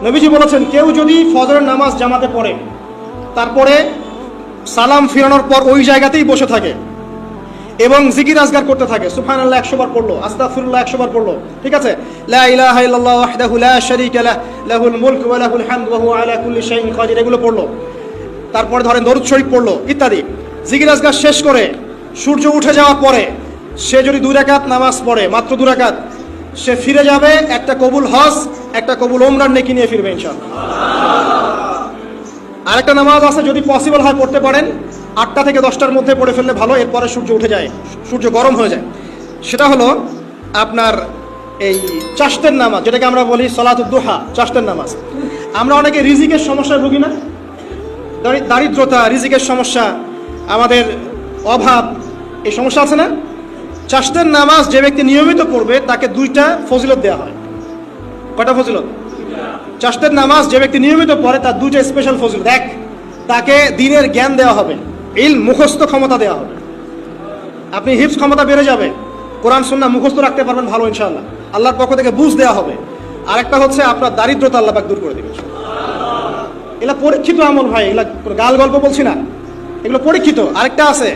নবীজি বলেছেন, কেউ যদি ফজরের নামাজ জামাতে পড়ে, তারপরে সালাম ফিরানোর পর ওই জায়গাতেই বসে থাকে এবং জিকির আজগার করতে থাকে, সুবহানাল্লাহ 100 বার পড়লো, আস্তাগফিরুল্লাহ 100 বার পড়লো, ঠিক আছে, লা ইলাহা ইল্লাল্লাহ ওয়াহদাহু লা শারীকা লাহু লাহুল মুলকু ওয়া লাহুল হামদু ওয়া হুয়া আলা কুল্লি শাইইন কাদির, এগুলো পড়লো, তারপরে ধরেন দরুদ শরীফ পড়লো ইত্যাদি, জিকির আজগার শেষ করে সূর্য উঠে যাওয়ার পরে সে যদি 2 রাকাত নামাজ পড়ে, মাত্র 2 রাকাত, সে ফিরে যাবে একটা কবুল হজ, একটা কবুল ওমরার নেকি নিয়ে ফিরবে ইনশাআল্লাহ। আরেকটা নামাজ আছে, যদি পসিবল হয় পড়তে পারেন, 8টা থেকে 10টার মধ্যে পড়ে ফেললে ভালো, এরপরে সূর্য উঠে যায়, সূর্য গরম হয়ে যায়। সেটা হলো আপনার এই চাশতের নামাজ, যেটাকে আমরা বলি সলাতুদ দুহা, চাশতের নামাজ। আমরা অনেকে রিজিকের সমস্যায় ভুগি না, দারিদ্রতা, রিজিকের সমস্যা, আমাদের অভাব, এই সমস্যা আছে না? চাশতের নামাজ যে ব্যক্তি নিয়মিত পড়বে তাকে 2টা ফজিলত দেওয়া হয়। কয়টা ফজিলত? চাশতের নামাজ যে ব্যক্তি নিয়মিত পড়ে তার 2টা স্পেশাল ফজিলত। এক, তাকে দ্বীনের জ্ঞান দেওয়া হবে, ইলম মুখস্থ ক্ষমতা দেওয়া হবে, আপনি হিফজ ক্ষমতা বেড়ে যাবে, কোরআন সুন্নাহ মুখস্থ রাখতে পারবেন ভালো ইনশাআল্লাহ, আল্লাহর পক্ষ থেকে বুঝ দেওয়া হবে। আরেকটা হচ্ছে আপনার দারিদ্রতা আল্লাহ পাক দূর করে দেবে। এগুলা পরীক্ষিত আমল ভাই, এগুলা গাল গল্প বলছি না, এগুলো পরীক্ষিত। আরেকটা আছে,